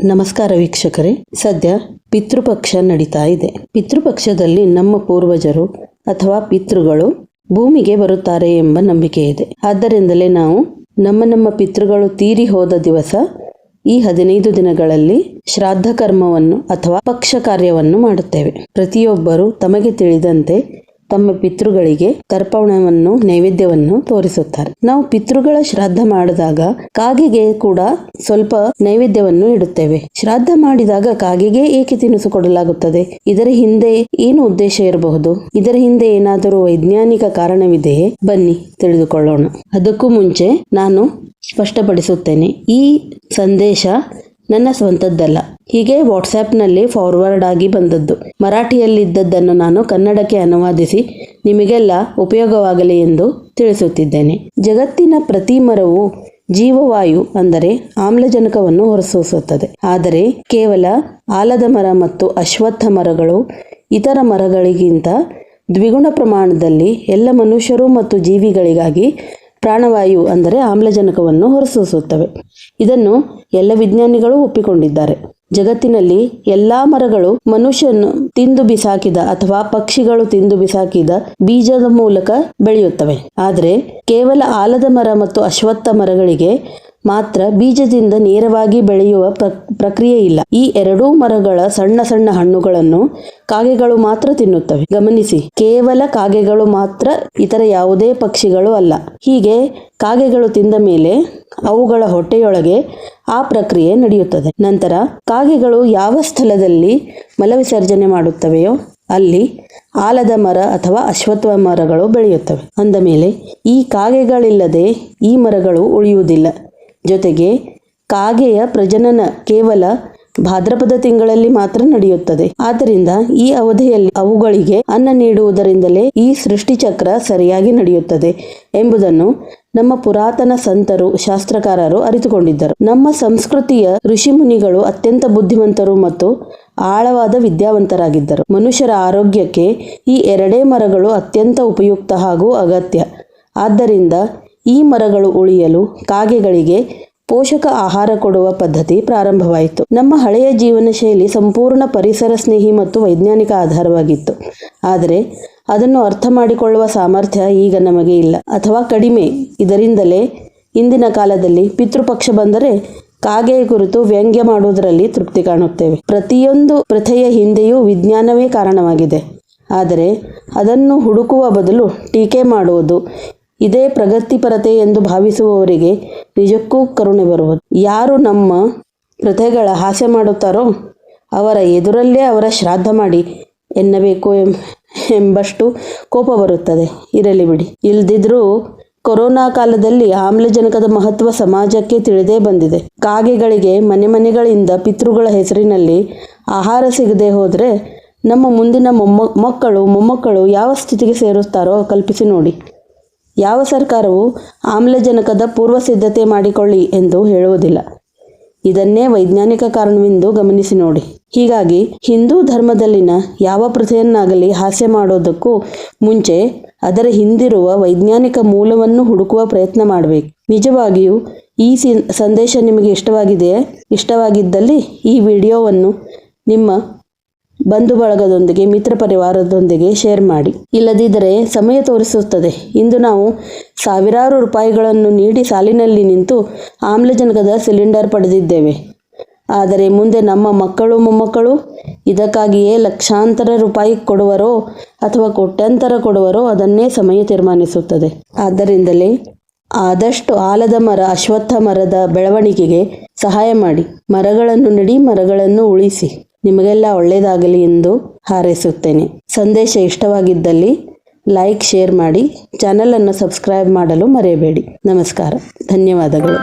ನಮಸ್ಕಾರ ವೀಕ್ಷಕರೇ. ಸದ್ಯ ಪಿತೃಪಕ್ಷ ನಡೀತಾ ಇದೆ. ಪಿತೃಪಕ್ಷದಲ್ಲಿ ನಮ್ಮ ಪೂರ್ವಜರು ಅಥವಾ ಪಿತೃಗಳು ಭೂಮಿಗೆ ಬರುತ್ತಾರೆ ಎಂಬ ನಂಬಿಕೆ ಇದೆ. ಆದ್ದರಿಂದಲೇ ನಾವು ನಮ್ಮ ಪಿತೃಗಳು ತೀರಿ ಹೋದ ದಿವಸ ಈ 15 ದಿನಗಳಲ್ಲಿ ಶ್ರಾದ್ದ ಕರ್ಮವನ್ನು ಅಥವಾ ಪಕ್ಷ ಕಾರ್ಯವನ್ನು ಮಾಡುತ್ತೇವೆ. ಪ್ರತಿಯೊಬ್ಬರು ತಮಗೆ ತಿಳಿದಂತೆ ತಮ್ಮ ಪಿತೃಗಳಿಗೆ ತರ್ಪಣವನ್ನು ನೈವೇದ್ಯವನ್ನು ತೋರಿಸುತ್ತಾರೆ. ನಾವು ಪಿತೃಗಳ ಶ್ರಾದ್ದ ಮಾಡಿದಾಗ ಕಾಗೆಗೆ ಕೂಡ ಸ್ವಲ್ಪ ನೈವೇದ್ಯವನ್ನು ಇಡುತ್ತೇವೆ. ಶ್ರಾದ್ದ ಮಾಡಿದಾಗ ಕಾಗೆಗೆ ಏಕೆ ತಿನಿಸು ಕೊಡಲಾಗುತ್ತದೆ? ಇದರ ಹಿಂದೆ ಏನು ಉದ್ದೇಶ ಇರಬಹುದು? ಇದರ ಹಿಂದೆ ಏನಾದರೂ ವೈಜ್ಞಾನಿಕ ಕಾರಣವಿದೆಯೇ? ಬನ್ನಿ ತಿಳಿದುಕೊಳ್ಳೋಣ. ಅದಕ್ಕೂ ಮುಂಚೆ ನಾನು ಸ್ಪಷ್ಟಪಡಿಸುತ್ತೇನೆ, ಈ ಸಂದೇಶ ನನ್ನ ಸ್ವಂತದ್ದಲ್ಲ. ಹೀಗೆ ವಾಟ್ಸ್ಆ್ಯಪ್ನಲ್ಲಿ ಫಾರ್ವರ್ಡ್ ಆಗಿ ಬಂದದ್ದು. ಮರಾಠಿಯಲ್ಲಿದ್ದದ್ದನ್ನು ನಾನು ಕನ್ನಡಕ್ಕೆ ಅನುವಾದಿಸಿ ನಿಮಗೆಲ್ಲ ಉಪಯೋಗವಾಗಲಿ ಎಂದು ತಿಳಿಸುತ್ತಿದ್ದೇನೆ. ಜಗತ್ತಿನ ಪ್ರತಿ ಮರವು ಜೀವವಾಯು ಅಂದರೆ ಆಮ್ಲಜನಕವನ್ನು ಹೊರಸೂಸುತ್ತದೆ. ಆದರೆ ಕೇವಲ ಆಲದ ಮರ ಮತ್ತು ಅಶ್ವತ್ಥ ಮರಗಳು ಇತರ ಮರಗಳಿಗಿಂತ ದ್ವಿಗುಣ ಪ್ರಮಾಣದಲ್ಲಿ ಎಲ್ಲ ಮನುಷ್ಯರು ಮತ್ತು ಜೀವಿಗಳಿಗಾಗಿ ಪ್ರಾಣವಾಯು ಅಂದರೆ ಆಮ್ಲಜನಕವನ್ನು ಹೊರಸೂಸುತ್ತವೆ. ಇದನ್ನು ಎಲ್ಲ ವಿಜ್ಞಾನಿಗಳು ಒಪ್ಪಿಕೊಂಡಿದ್ದಾರೆ. ಜಗತ್ತಿನಲ್ಲಿ ಎಲ್ಲಾ ಮರಗಳು ಮನುಷ್ಯನು ತಿಂದು ಬಿಸಾಕಿದ ಅಥವಾ ಪಕ್ಷಿಗಳು ತಿಂದು ಬಿಸಾಕಿದ ಬೀಜದ ಮೂಲಕ ಬೆಳೆಯುತ್ತವೆ. ಆದರೆ ಕೇವಲ ಆಲದ ಮರ ಮತ್ತು ಅಶ್ವತ್ಥ ಮರಗಳಿಗೆ ಮಾತ್ರ ಬೀಜದಿಂದ ನೇರವಾಗಿ ಬೆಳೆಯುವ ಪ್ರಕ್ರಿಯೆ ಇಲ್ಲ. ಈ ಎರಡೂ ಮರಗಳ ಸಣ್ಣ ಸಣ್ಣ ಹಣ್ಣುಗಳನ್ನು ಕಾಗೆಗಳು ಮಾತ್ರ ತಿನ್ನುತ್ತವೆ. ಗಮನಿಸಿ, ಕೇವಲ ಕಾಗೆಗಳು ಮಾತ್ರ, ಇತರ ಯಾವುದೇ ಪಕ್ಷಿಗಳು ಅಲ್ಲ. ಹೀಗೆ ಕಾಗೆಗಳು ತಿಂದ ಮೇಲೆ ಅವುಗಳ ಹೊಟ್ಟೆಯೊಳಗೆ ಆ ಪ್ರಕ್ರಿಯೆ ನಡೆಯುತ್ತದೆ. ನಂತರ ಕಾಗೆಗಳು ಯಾವ ಸ್ಥಳದಲ್ಲಿ ಮಲವಿಸರ್ಜನೆ ಮಾಡುತ್ತವೆಯೋ ಅಲ್ಲಿ ಆಲದ ಮರ ಅಥವಾ ಅಶ್ವತ್ಥ ಮರಗಳು ಬೆಳೆಯುತ್ತವೆ. ಅಂದ ಮೇಲೆ ಈ ಕಾಗೆಗಳಿಲ್ಲದೆ ಈ ಮರಗಳು ಉಳಿಯುವುದಿಲ್ಲ. ಜೊತೆಗೆ ಕಾಗೆಯ ಪ್ರಜನನ ಕೇವಲ ಭಾದ್ರಪದ ತಿಂಗಳಲ್ಲಿ ಮಾತ್ರ ನಡೆಯುತ್ತದೆ. ಆದ್ದರಿಂದ ಈ ಅವಧಿಯಲ್ಲಿ ಅವುಗಳಿಗೆ ಅನ್ನ ನೀಡುವುದರಿಂದಲೇ ಈ ಸೃಷ್ಟಿಚಕ್ರ ಸರಿಯಾಗಿ ನಡೆಯುತ್ತದೆ ಎಂಬುದನ್ನು ನಮ್ಮ ಪುರಾತನ ಸಂತರು, ಶಾಸ್ತ್ರಕಾರರು ಅರಿತುಕೊಂಡಿದ್ದರು. ನಮ್ಮ ಸಂಸ್ಕೃತಿಯ ಋಷಿಮುನಿಗಳು ಅತ್ಯಂತ ಬುದ್ಧಿವಂತರು ಮತ್ತು ಆಳವಾದ ವಿದ್ಯಾವಂತರಾಗಿದ್ದರು. ಮನುಷ್ಯರ ಆರೋಗ್ಯಕ್ಕೆ ಈ ಎರಡೇ ಮರಗಳು ಅತ್ಯಂತ ಉಪಯುಕ್ತ ಹಾಗೂ ಅಗತ್ಯ. ಆದ್ದರಿಂದ ಈ ಮರಗಳು ಉಳಿಯಲು ಕಾಗೆಗಳಿಗೆ ಪೋಷಕ ಆಹಾರ ಕೊಡುವ ಪದ್ಧತಿ ಪ್ರಾರಂಭವಾಯಿತು. ನಮ್ಮ ಹಳೆಯ ಜೀವನ ಶೈಲಿ ಸಂಪೂರ್ಣ ಪರಿಸರ ಸ್ನೇಹಿ ಮತ್ತು ವೈಜ್ಞಾನಿಕ ಆಧಾರವಾಗಿತ್ತು. ಆದರೆ ಅದನ್ನು ಅರ್ಥ ಮಾಡಿಕೊಳ್ಳುವ ಸಾಮರ್ಥ್ಯ ಈಗ ನಮಗೆ ಇಲ್ಲ, ಅಥವಾ ಕಡಿಮೆ. ಇದರಿಂದಲೇ ಇಂದಿನ ಕಾಲದಲ್ಲಿ ಪಿತೃಪಕ್ಷ ಬಂದರೆ ಕಾಗೆಯ ಕುರಿತು ವ್ಯಂಗ್ಯ ಮಾಡುವುದರಲ್ಲಿ ತೃಪ್ತಿ ಕಾಣುತ್ತೇವೆ. ಪ್ರತಿಯೊಂದು ಪ್ರಥೆಯ ಹಿಂದೆಯೂ ವಿಜ್ಞಾನವೇ ಕಾರಣವಾಗಿದೆ. ಆದರೆ ಅದನ್ನು ಹುಡುಕುವ ಬದಲು ಟೀಕೆ ಮಾಡುವುದು, ಇದೇ ಪ್ರಗತಿಪರತೆ ಎಂದು ಭಾವಿಸುವವರಿಗೆ ನಿಜಕ್ಕೂ ಕರುಣೆ ಬರುವುದು. ಯಾರು ನಮ್ಮ ಪ್ರಥೆಗಳ ಹಾಸ್ಯ ಮಾಡುತ್ತಾರೋ ಅವರ ಎದುರಲ್ಲೇ ಅವರ ಶ್ರಾದ್ದ ಮಾಡಿ ಎನ್ನಬೇಕು ಎಂಬಷ್ಟು ಕೋಪ ಬರುತ್ತದೆ. ಇರಲಿ ಬಿಡಿ. ಇಲ್ದಿದ್ರೂ ಕೊರೋನಾ ಕಾಲದಲ್ಲಿ ಆಮ್ಲಜನಕದ ಮಹತ್ವ ಸಮಾಜಕ್ಕೆ ತಿಳಿದೇ ಬಂದಿದೆ. ಕಾಗೆಗಳಿಗೆ ಮನೆಗಳಿಂದ ಪಿತೃಗಳ ಹೆಸರಿನಲ್ಲಿ ಆಹಾರ ಸಿಗದೆ ಹೋದರೆ ನಮ್ಮ ಮುಂದಿನ ಮಕ್ಕಳು ಮೊಮ್ಮಕ್ಕಳು ಯಾವ ಸ್ಥಿತಿಗೆ ಸೇರುತ್ತಾರೋ ಕಲ್ಪಿಸಿ ನೋಡಿ. ಯಾವ ಸರ್ಕಾರವು ಆಮ್ಲಜನಕದ ಪೂರ್ವ ಸಿದ್ಧತೆ ಮಾಡಿಕೊಳ್ಳಿ ಎಂದು ಹೇಳುವುದಿಲ್ಲ. ಇದನ್ನೇ ವೈಜ್ಞಾನಿಕ ಕಾರಣವೆಂದು ಗಮನಿಸಿ ನೋಡಿ. ಹೀಗಾಗಿ ಹಿಂದೂ ಧರ್ಮದಲ್ಲಿನ ಯಾವ ಪ್ರಥೆಯನ್ನಾಗಲಿ ಹಾಸ್ಯ ಮಾಡೋದಕ್ಕೂ ಮುಂಚೆ ಅದರ ಹಿಂದಿರುವ ವೈಜ್ಞಾನಿಕ ಮೂಲವನ್ನು ಹುಡುಕುವ ಪ್ರಯತ್ನ ಮಾಡಬೇಕು. ನಿಜವಾಗಿಯೂ ಈ ಸಂದೇಶ ನಿಮಗೆ ಇಷ್ಟವಾಗಿದೆಯೇ? ಇಷ್ಟವಾಗಿದ್ದಲ್ಲಿ ಈ ವಿಡಿಯೋವನ್ನು ನಿಮ್ಮ ಬಂಧು ಬಳಗದೊಂದಿಗೆ, ಮಿತ್ರ ಪರಿವಾರದೊಂದಿಗೆ ಶೇರ್ ಮಾಡಿ. ಇಲ್ಲದಿದ್ದರೆ ಸಮಯ ತೋರಿಸುತ್ತದೆ. ಇಂದು ನಾವು ಸಾವಿರಾರು ರೂಪಾಯಿಗಳನ್ನು ನೀಡಿ ಸಾಲಿನಲ್ಲಿ ನಿಂತು ಆಮ್ಲಜನಕದ ಸಿಲಿಂಡರ್ ಪಡೆದಿದ್ದೇವೆ. ಆದರೆ ಮುಂದೆ ನಮ್ಮ ಮಕ್ಕಳು ಮೊಮ್ಮಕ್ಕಳು ಇದಕ್ಕಾಗಿಯೇ ಲಕ್ಷಾಂತರ ರೂಪಾಯಿ ಕೊಡುವರೋ ಅಥವಾ ಕೋಟ್ಯಾಂತರ ಕೊಡುವರೋ ಅದನ್ನೇ ಸಮಯ ತೀರ್ಮಾನಿಸುತ್ತದೆ. ಆದ್ದರಿಂದಲೇ ಆದಷ್ಟು ಆಲದ ಮರ, ಅಶ್ವತ್ಥ ಮರದ ಬೆಳವಣಿಗೆಗೆ ಸಹಾಯ ಮಾಡಿ. ಮರಗಳನ್ನು ನೆಡಿ, ಮರಗಳನ್ನು ಉಳಿಸಿ. ನಿಮಗೆಲ್ಲ ಒಳ್ಳೆಯದಾಗಲಿ ಎಂದು ಹಾರೈಸುತ್ತೇನೆ. ಸಂದೇಶ ಇಷ್ಟವಾಗಿದ್ದಲ್ಲಿ ಲೈಕ್, ಶೇರ್ ಮಾಡಿ. ಚಾನಲನ್ನು ಸಬ್ಸ್ಕ್ರೈಬ್ ಮಾಡಲು ಮರೆಯಬೇಡಿ. ನಮಸ್ಕಾರ, ಧನ್ಯವಾದಗಳು.